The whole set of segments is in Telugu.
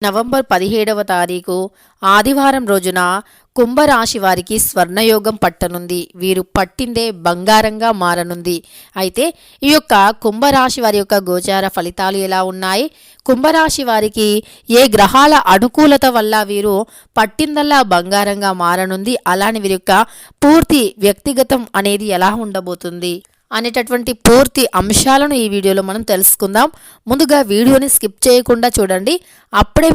నవంబర్ 17వ తారీఖు ఆదివారం రోజున కుంభరాశి వారికి స్వర్ణయోగం పట్టనుంది. వీరు పట్టిందే బంగారంగా మారనుంది. అయితే ఈ యొక్క కుంభరాశి వారి యొక్క గోచార ఫలితాలు ఎలా ఉన్నాయి, కుంభరాశి వారికి ఏ గ్రహాల అనుకూలత వల్ల వీరు పట్టిందల్లా బంగారంగా మారనుంది, అలానే వీరి యొక్క పూర్తి వ్యక్తిగతం అనేది ఎలా ఉండబోతుంది అనేటటువంటి పూర్తి అంశాలను ఈ వీడియోలో మనం తెలుసుకుందాం. ముందుగా వీడియోని స్కిప్ చేయకుండా చూడండి. అప్పుడే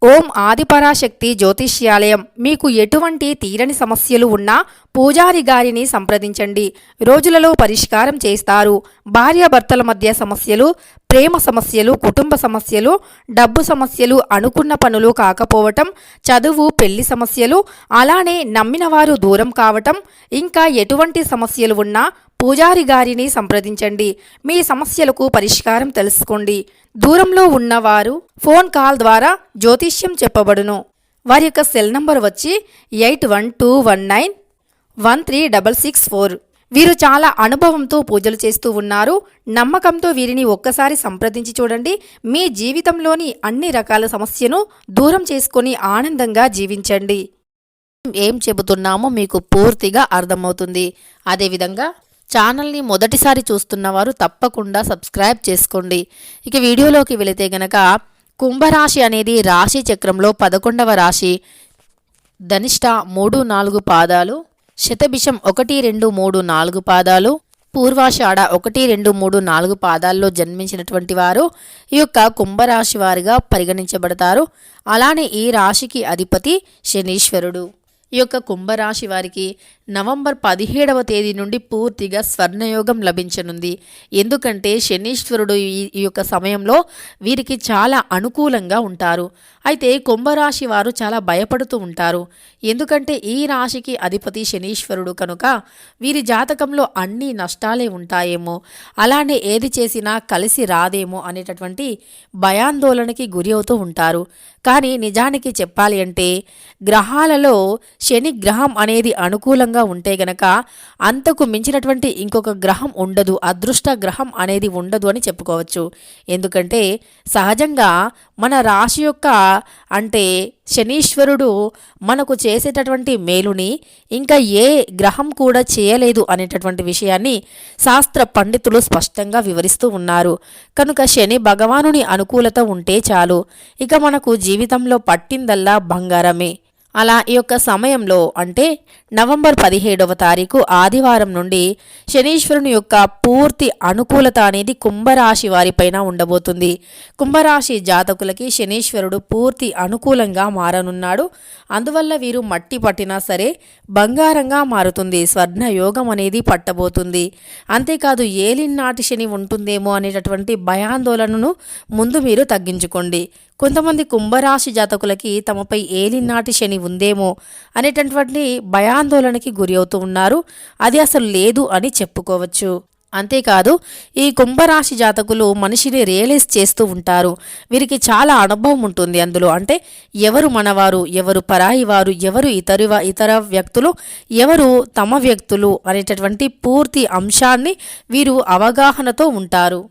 ఓం ఆదిపరాశక్తి జ్యోతిష్యాలయం. మీకు ఎటువంటి తీరని సమస్యలు ఉన్నా పూజారి గారిని సంప్రదించండి, రోజులలో పరిష్కారం చేస్తారు. భార్యాభర్తల మధ్య సమస్యలు, ప్రేమ సమస్యలు, కుటుంబ సమస్యలు, డబ్బు సమస్యలు, అనుకున్న పనులు కాకపోవటం, చదువు, పెళ్లి సమస్యలు, అలానే నమ్మిన వారు దూరం కావటం, ఇంకా ఎటువంటి సమస్యలు ఉన్నా పూజారి గారిని సంప్రదించండి. మీ సమస్యలకు పరిష్కారం తెలుసుకోండి. దూరంలో ఉన్నవారు ఫోన్ కాల్ ద్వారా జ్యోతిష్యం చెప్పబడును. వారి యొక్క సెల్ నంబర్ వచ్చి 8121913664. వీరు చాలా అనుభవంతో పూజలు చేస్తూ ఉన్నారు. నమ్మకంతో వీరిని ఒక్కసారి సంప్రదించి చూడండి. మీ జీవితంలోని అన్ని రకాల సమస్యను దూరం చేసుకొని ఆనందంగా జీవించండి. ఏం చెబుతున్నామో మీకు పూర్తిగా అర్థమవుతుంది. అదేవిధంగా ఛానల్ని మొదటిసారి చూస్తున్నవారు తప్పకుండా సబ్స్క్రైబ్ చేసుకోండి. ఇక వీడియోలోకి వెళితే గనక కుంభరాశి అనేది రాశి చక్రంలో 11వ రాశి. ధనిష్ట 3-4 పాదాలు, శతభిషం 1-2-3-4 పాదాలు, పూర్వాషాఢ 1-2-3-4 పాదాల్లో జన్మించినటువంటి వారు ఈ యొక్క కుంభరాశి వారిగా పరిగణించబడతారు. అలానే ఈ రాశికి అధిపతి శనీశ్వరుడు. ఈ యొక్క కుంభరాశి వారికి నవంబర్ 17వ తేదీ నుండి పూర్తిగా స్వర్ణయోగం లభించనుంది. ఎందుకంటే శనీశ్వరుడు ఈ యొక్క సమయంలో వీరికి చాలా అనుకూలంగా ఉంటారు. అయితే కుంభరాశి వారు చాలా భయపడుతూ ఉంటారు. ఎందుకంటే ఈ రాశికి అధిపతి శనీశ్వరుడు కనుక వీరి జాతకంలో అన్ని నష్టాలే ఉంటాయేమో, అలానే ఏది చేసినా కలిసి రాదేమో అనేటటువంటి భయాందోళనకి గురి అవుతూ ఉంటారు. కానీ నిజానికి చెప్పాలి అంటే గ్రహాలలో శని గ్రహం అనేది అనుకూలంగా ఉంటే గనక అంతకు మించినటువంటి ఇంకొక గ్రహం ఉండదు, అదృష్ట గ్రహం అనేది ఉండదు అని చెప్పుకోవచ్చు. ఎందుకంటే సహజంగా మన రాశి యొక్క అంటే శనీశ్వరుడు మనకు చేసేటటువంటి మేలుని ఇంకా ఏ గ్రహం కూడా చేయలేదు అనేటటువంటి విషయాన్ని శాస్త్ర పండితులు స్పష్టంగా వివరిస్తూ ఉన్నారు. కనుక శని భగవానుని అనుకూలత ఉంటే చాలు, ఇక మనకు జీవితంలో పట్టిందల్లా బంగారమే. అలా ఈ యొక్క సమయంలో అంటే నవంబర్ 17వ తారీఖు ఆదివారం నుండి శనీశ్వరుని యొక్క పూర్తి అనుకూలత అనేది కుంభరాశి వారిపైన ఉండబోతుంది. కుంభరాశి జాతకులకి శనీశ్వరుడు పూర్తి అనుకూలంగా మారనున్నాడు. అందువల్ల వీరు మట్టి పట్టినా సరే బంగారంగా మారుతుంది, స్వర్ణ యోగం అనేది పట్టబోతుంది. అంతేకాదు ఏలినాటి శని ఉంటుందేమో అనేటటువంటి భయాందోళనను ముందు మీరు తగ్గించుకోండి. కొంతమంది కుంభరాశి జాతకులకి తమపై ఏలినాటి శని ఉందేమో అనేటటువంటి భయాందోళనకి గురి అవుతూ ఉన్నారు. అది అసలు లేదు అని చెప్పుకోవచ్చు. అంతేకాదు ఈ కుంభరాశి జాతకులు మనిషిని రియలైజ్ చేస్తూ ఉంటారు. వీరికి చాలా అనుభవం ఉంటుంది అందులో. అంటే ఎవరు మనవారు, ఎవరు పరాయి వారు, ఎవరు ఇతర వ్యక్తులు, ఎవరు తమ వ్యక్తులు అనేటటువంటి పూర్తి అంశాన్ని వీరు అవగాహనతో ఉంటారు.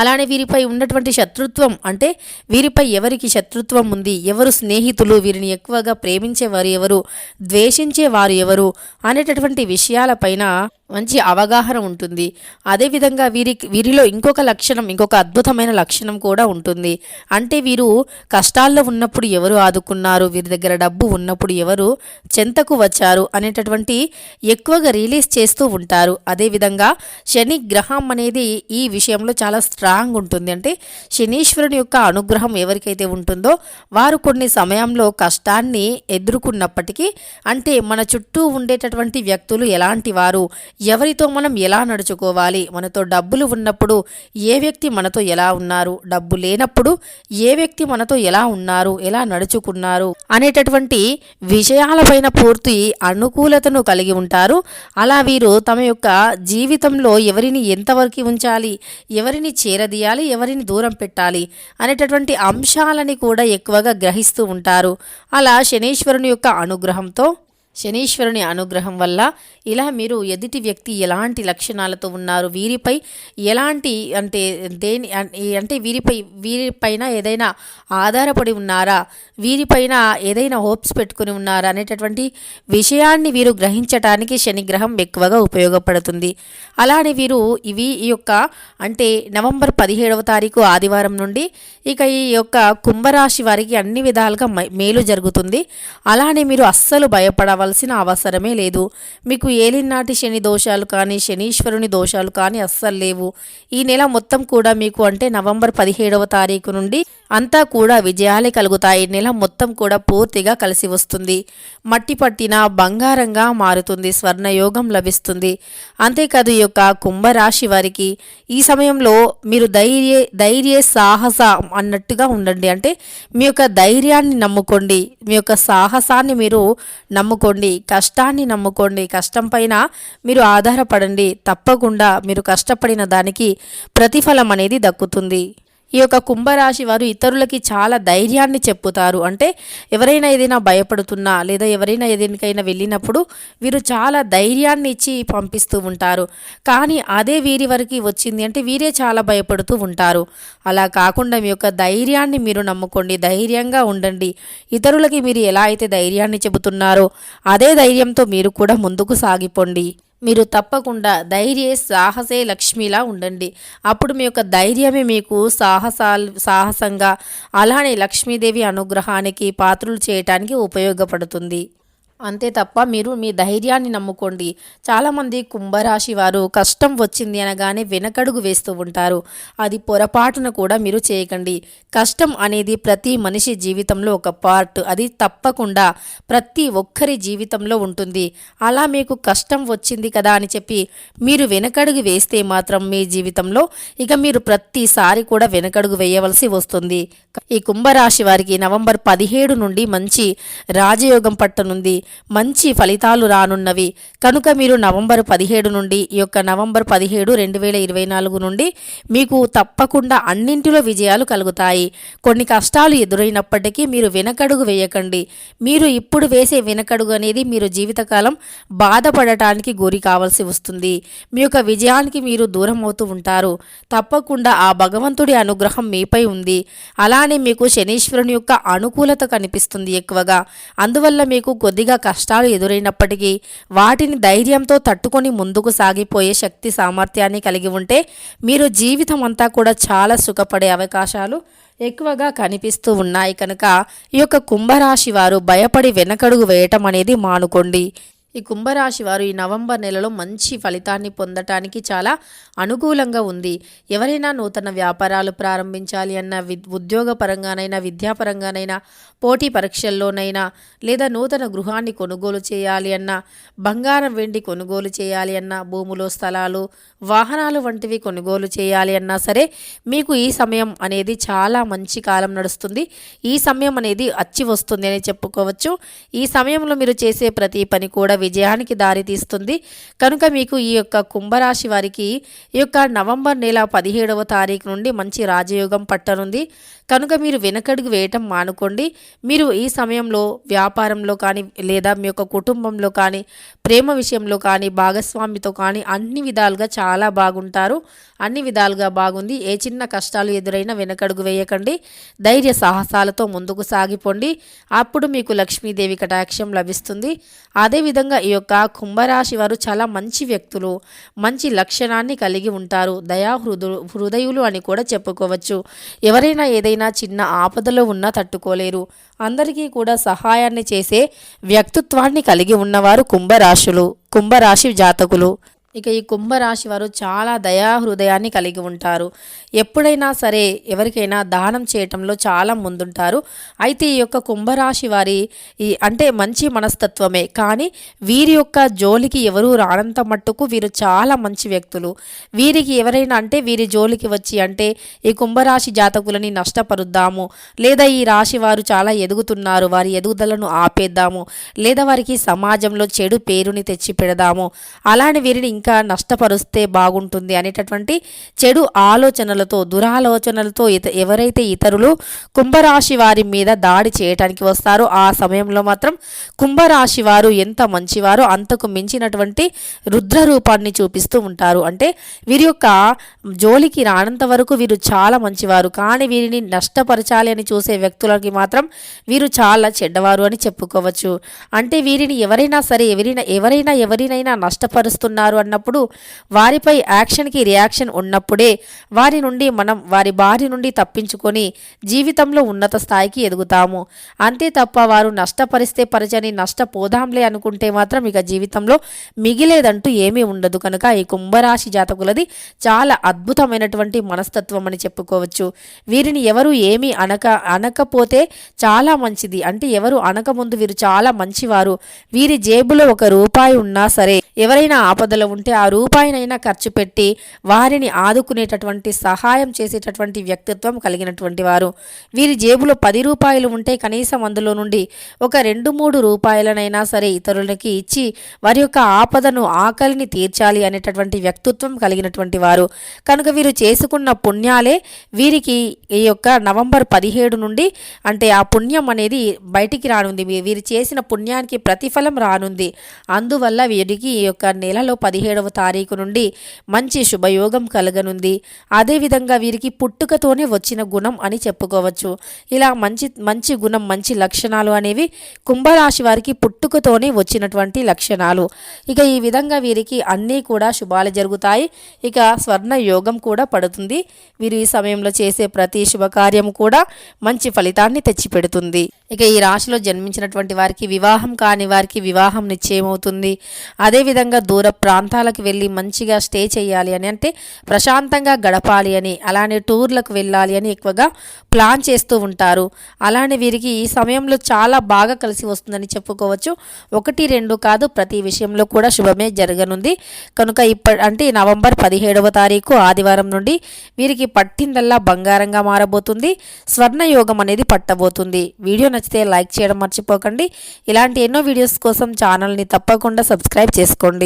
అలానే వీరిపై ఉన్నటువంటి శత్రుత్వం అంటే వీరిపై ఎవరికి శత్రుత్వం ఉంది, ఎవరు స్నేహితులు, వీరిని ఎక్కువగా ప్రేమించేవారు ఎవరు, ద్వేషించేవారు ఎవరు అనేటటువంటి విషయాలపైన మంచి అవగాహన ఉంటుంది. అదేవిధంగా వీరిలో ఇంకొక అద్భుతమైన లక్షణం కూడా ఉంటుంది. అంటే వీరు కష్టాల్లో ఉన్నప్పుడు ఎవరు ఆదుకున్నారు, వీరి దగ్గర డబ్బు ఉన్నప్పుడు ఎవరు చెంతకు వచ్చారు అనేటటువంటి ఎక్కువగా రిలీజ్ చేస్తూ ఉంటారు. అదేవిధంగా శని గ్రహం అనేది ఈ విషయంలో చాలా స్ట్రాంగ్ ఉంటుంది. అంటే శనీశ్వరుని యొక్క అనుగ్రహం ఎవరికైతే ఉంటుందో వారు కొన్ని సమయంలో కష్టాన్ని ఎదుర్కొన్నప్పటికీ అంటే మన చుట్టూ ఉండేటటువంటి వ్యక్తులు ఎలాంటి వారు, ఎవరితో మనం ఎలా నడుచుకోవాలి, మనతో డబ్బులు ఉన్నప్పుడు ఏ వ్యక్తి మనతో ఎలా ఉన్నారు, డబ్బు లేనప్పుడు ఏ వ్యక్తి మనతో ఎలా ఉన్నారు, ఎలా నడుచుకున్నారు అనేటటువంటి విషయాలపైన పూర్తి అనుకూలతను కలిగి ఉంటారు. అలా వీరు తమ యొక్క జీవితంలో ఎవరిని ఎంతవరకు ఉంచాలి, ఎవరిని చేరదీయాలి, ఎవరిని దూరం పెట్టాలి అనేటటువంటి అంశాలని కూడా ఎక్కువగా గ్రహిస్తూ ఉంటారు. అలా శనీశ్వరుని యొక్క అనుగ్రహంతో శనీశ్వరుని అనుగ్రహం వల్ల ఇలా మీరు ఎదుటి వ్యక్తి ఎలాంటి లక్షణాలతో ఉన్నారు, వీరిపై ఎలాంటి అంటే అంటే వీరిపైన ఏదైనా ఆధారపడి ఉన్నారా, వీరిపైన ఏదైనా హోప్స్ పెట్టుకుని ఉన్నారా అనేటటువంటి విషయాన్ని వీరు గ్రహించటానికి శనిగ్రహం ఎక్కువగా ఉపయోగపడుతుంది. అలానే వీరు ఈ యొక్క అంటే నవంబర్ 17వ తారీఖు ఆదివారం నుండి ఇక ఈ యొక్క కుంభరాశి వారికి అన్ని విధాలుగా మేలు జరుగుతుంది. అలానే మీరు అస్సలు భయపడవలసిన అవసరమే లేదు. మీకు ఏలినాటి శని దోషాలు కానీ శనీశ్వరుని దోషాలు కానీ అస్సలు లేవు. ఈ నెల మొత్తం కూడా మీకు అంటే నవంబర్ 17వ తారీఖు నుండి అంతా కూడా విజయాలే కలుగుతాయి. నెల మొత్తం కూడా పూర్తిగా కలిసి వస్తుంది. మట్టి పట్టిన బంగారంగా మారుతుంది. స్వర్ణయోగం లభిస్తుంది. అంతేకాదు ఈ యొక్క కుంభరాశి వారికి ఈ సమయంలో మీరు ధైర్య సాహస అన్నట్టుగా ఉండండి. అంటే మీ యొక్క ధైర్యాన్ని నమ్ముకోండి, మీ యొక్క సాహసాన్ని మీరు నమ్ముకోండి, కష్టాన్ని నమ్ముకోండి. కష్టం పైన మీరు ఆధారపడండి. తప్పకుండా మీరు కష్టపడిన దానికి ప్రతిఫలం అనేది దక్కుతుంది. ఈ యొక్క కుంభరాశి వారు ఇతరులకి చాలా ధైర్యాన్ని చెప్పుతారు. అంటే ఎవరైనా ఏదైనా భయపడుతున్నా లేదా ఎవరైనా ఏదైనా వెళ్ళినప్పుడు వీరు చాలా ధైర్యాన్ని ఇచ్చి పంపిస్తూ ఉంటారు. కానీ అదే వీరి వరకు వచ్చింది అంటే వీరే చాలా భయపడుతూ ఉంటారు. అలా కాకుండా మీ యొక్క ధైర్యాన్ని మీరు నమ్ముకోండి, ధైర్యంగా ఉండండి. ఇతరులకి మీరు ఎలా అయితే ధైర్యాన్ని చెబుతున్నారో అదే ధైర్యంతో మీరు కూడా ముందుకు సాగిపోండి. మీరు తప్పకుండా సాహసే లక్ష్మిలా ఉండండి. అప్పుడు మీ యొక్క ధైర్యమే మీకు సాహసంగా అలానే లక్ష్మీదేవి అనుగ్రహానికి పాత్రలు చేయటానికి ఉపయోగపడుతుంది. అంతే తప్ప మీరు మీ ధైర్యాన్ని నమ్ముకోండి. చాలామంది కుంభరాశి వారు కష్టం వచ్చింది అనగానే వెనకడుగు వేస్తూ ఉంటారు. అది పొరపాటున కూడా మీరు చేయకండి. కష్టం అనేది ప్రతి మనిషి జీవితంలో ఒక పార్ట్. అది తప్పకుండా ప్రతి ఒక్కరి జీవితంలో ఉంటుంది. అలా మీకు కష్టం వచ్చింది కదా అని చెప్పి మీరు వెనకడుగు వేస్తే మాత్రం మీ జీవితంలో ఇక మీరు ప్రతిసారి కూడా వెనకడుగు వేయవలసి వస్తుంది. ఈ కుంభరాశి వారికి నవంబర్ 17 నుండి మంచి రాజయోగం పట్టనుంది. మంచి ఫలితాలు రానున్నవి కనుక మీరు నవంబర్ 17 నుండి ఈ యొక్క నవంబర్ 17 2024 నుండి మీకు తప్పకుండా అన్నింటిలో విజయాలు కలుగుతాయి. కొన్ని కష్టాలు ఎదురైనప్పటికీ మీరు వెనకడుగు వేయకండి. మీరు ఇప్పుడు వేసే వెనకడుగు అనేది మీరు జీవితకాలం బాధపడటానికి గురి కావాల్సి వస్తుంది. మీ యొక్క విజయానికి మీరు దూరం అవుతూ ఉంటారు. తప్పకుండా ఆ భగవంతుడి అనుగ్రహం మీపై ఉంది. అలానే మీకు శనీశ్వరుని యొక్క అనుకూలత కనిపిస్తుంది ఎక్కువగా. అందువల్ల మీకు కొద్దిగా కష్టాలు ఎదురైనప్పటికీ వాటిని ధైర్యంతో తట్టుకొని ముందుకు సాగిపోయే శక్తి సామర్థ్యాన్ని కలిగి ఉంటే మీరు జీవితం అంతా కూడా చాలా సుఖపడే అవకాశాలు ఎక్కువగా కనిపిస్తూ ఉన్నాయి. కనుక ఈ యొక్క కుంభరాశి వారు భయపడి వెనకడుగు వేయటం అనేది మానుకోండి. ఈ కుంభరాశి వారు ఈ నవంబర్ నెలలో మంచి ఫలితాన్ని పొందటానికి చాలా అనుకూలంగా ఉంది. ఎవరైనా నూతన వ్యాపారాలు ప్రారంభించాలి అన్న ఉద్యోగపరంగానైనా విద్యాపరంగానైనా పోటీ పరీక్షల్లోనైనా లేదా నూతన గృహాన్ని కొనుగోలు చేయాలి అన్నా బంగారం వెండి కొనుగోలు చేయాలి అన్నా భూములు స్థలాలు వాహనాలు వంటివి కొనుగోలు చేయాలి అన్నా సరే మీకు ఈ సమయం అనేది చాలా మంచి కాలం నడుస్తుంది. ఈ సమయం అనేది అచ్చి వస్తుంది అని చెప్పుకోవచ్చు. ఈ సమయంలో మీరు చేసే ప్రతి పని కూడా విజయానికి దారితీస్తుంది. కనుక మీకు ఈ యొక్క కుంభరాశి వారికి ఈ యొక్క నవంబర్ నెల 17వ తారీఖు నుండి మంచి రాజయోగం పట్టనుంది. కనుక మీరు వెనకడుగు వేయటం మానుకోండి. మీరు ఈ సమయంలో వ్యాపారంలో కానీ లేదా మీ యొక్క కుటుంబంలో కానీ ప్రేమ విషయంలో కానీ భాగస్వామితో కానీ అన్ని విధాలుగా చాలా బాగుంటారు. అన్ని విధాలుగా బాగుంది. ఏ చిన్న కష్టాలు ఎదురైనా వెనకడుగు వేయకండి. ధైర్య సాహసాలతో ముందుకు సాగిపోండి. అప్పుడు మీకు లక్ష్మీదేవి కటాక్షం లభిస్తుంది. అదేవిధంగా ఈ యొక్క కుంభరాశి వారు చాలా మంచి వ్యక్తులు, మంచి లక్షణాన్ని కలిగి ఉంటారు. హృదయులు అని కూడా చెప్పుకోవచ్చు. ఎవరైనా ఏదైనా చిన్న ఆపదలో ఉన్నా తట్టుకోలేరు. అందరికీ కూడా సహాయాన్ని చేసే వ్యక్తిత్వాన్ని కలిగి ఉన్నవారు కుంభరాశి జాతకులు. ఇక ఈ కుంభరాశి వారు చాలా హృదయాన్ని కలిగి ఉంటారు. ఎప్పుడైనా సరే ఎవరికైనా దానం చేయటంలో చాలా ముందుంటారు. అయితే ఈ యొక్క కుంభరాశి వారి అంటే మంచి మనస్తత్వమే, కానీ వీరి యొక్క జోలికి ఎవరూ రానంత మట్టుకు వీరు చాలా మంచి వ్యక్తులు. వీరికి ఎవరైనా అంటే వీరి జోలికి వచ్చి అంటే ఈ కుంభరాశి జాతకులని నష్టపరుద్దాము, లేదా ఈ రాశి వారు చాలా ఎదుగుతున్నారు, వారి ఎదుగుదలను ఆపేద్దాము, లేదా వారికి సమాజంలో చెడు పేరుని తెచ్చి పెడదాము, అలానే వీరిని ఇంకా నష్టపరుస్తే బాగుంటుంది అనేటటువంటి చెడు ఆలోచనలతో దురాలోచనలతో ఎవరైతే ఇతరులు కుంభరాశి వారి మీద దాడి చేయటానికి వస్తారో ఆ సమయంలో మాత్రం కుంభరాశి వారు ఎంత మంచివారో అంతకు మించినటువంటి రుద్ర రూపాన్ని చూపిస్తూ ఉంటారు. అంటే వీరి యొక్క జోలికి రానంత వరకు వీరు చాలా మంచివారు, కానీ వీరిని నష్టపరచాలి అని చూసే వ్యక్తులకి మాత్రం వీరు చాలా చెడ్డవారు అని చెప్పుకోవచ్చు. అంటే వీరిని ఎవరైనా సరే ఎవరినైనా నష్టపరుస్తున్నారు అన్నప్పుడు వారిపై యాక్షన్కి రియాక్షన్ ఉన్నప్పుడే వారి బారి నుండి తప్పించుకొని జీవితంలో ఉన్నత స్థాయికి ఎదుగుతాము. అంతే తప్ప వారు నష్టపరిస్తే పరిచని నష్టపోదాంలే అనుకుంటే మాత్రం ఇక జీవితంలో మిగిలేదంటూ ఏమీ ఉండదు. కనుక ఈ కుంభరాశి జాతకులది చాలా అద్భుతమైనటువంటి మనస్తత్వం అని చెప్పుకోవచ్చు. వీరిని ఎవరు ఏమీ అనకపోతే చాలా మంచిది. అంటే ఎవరు అనకముందు వీరు చాలా మంచివారు. వీరి జేబులో ₹1 ఉన్నా సరే ఎవరైనా ఆపదలో ఉంటే ఆ రూపాయినైనా ఖర్చు పెట్టి వారిని ఆదుకునేటటువంటి సహాయం చేసేటటువంటి వ్యక్తిత్వం కలిగినటువంటి వారు. వీరి జేబులో ₹10 ఉంటే కనీసం అందులో నుండి ఒక 2-3 రూపాయలనైనా సరే ఇతరులకి ఇచ్చి వారి యొక్క ఆపదను ఆకలిని తీర్చాలి అనేటటువంటి వ్యక్తిత్వం కలిగినటువంటి వారు. కనుక వీరు చేసుకున్న పుణ్యాలే వీరికి ఈ యొక్క నవంబర్ 17 నుండి అంటే ఆ పుణ్యం అనేది బయటికి రానుంది. వీరు చేసిన పుణ్యానికి ప్రతిఫలం రానుంది. అందువల్ల వీరికి ఈ యొక్క నెలలో 17వ తారీఖు నుండి మంచి శుభయోగం కలగనుంది. అదేవిధంగా వీరికి పుట్టుకతోనే వచ్చిన గుణం అని చెప్పుకోవచ్చు. ఇలా మంచి గుణం మంచి లక్షణాలు అనేవి కుంభరాశి వారికి పుట్టుకతోనే వచ్చినటువంటి లక్షణాలు. ఇక ఈ విధంగా వీరికి అన్నీ కూడా శుభాలు జరుగుతాయి. ఇక స్వర్ణ యోగం కూడా పడుతుంది. వీరు ఈ సమయంలో చేసే ప్రతి శుభకార్యం కూడా మంచి ఫలితాన్ని తెచ్చిపెడుతుంది. ఇక ఈ రాశిలో జన్మించినటువంటి వారికి వివాహం కాని వారికి వివాహం నిశ్చయమవుతుంది. అదేవిధంగా దూర ప్రాంతాలకు వెళ్ళి మంచిగా స్టే చేయాలి అని, అంటే ప్రశాంతంగా గడపాలి అని, అలానే టూర్లకు వెళ్ళాలి అని ఎక్కువగా ప్లాన్ చేస్తూ ఉంటారు. అలానే వీరికి ఈ సమయంలో చాలా బాగా కలిసి వస్తుందని చెప్పుకోవచ్చు. 1-2 కాదు, ప్రతి విషయంలో కూడా శుభమే జరగనుంది. కనుక అంటే నవంబర్ 17వ తారీఖు ఆదివారం నుండి వీరికి పట్టిందల్లా బంగారంగా మారబోతుంది. స్వర్ణ యోగం అనేది పట్టబోతుంది. వీడియో నచ్చితే లైక్ చేయడం మర్చిపోకండి. ఇలాంటి ఎన్నో వీడియోస్ కోసం ఛానల్ని తప్పకుండా సబ్స్క్రైబ్ చేసుకోండి.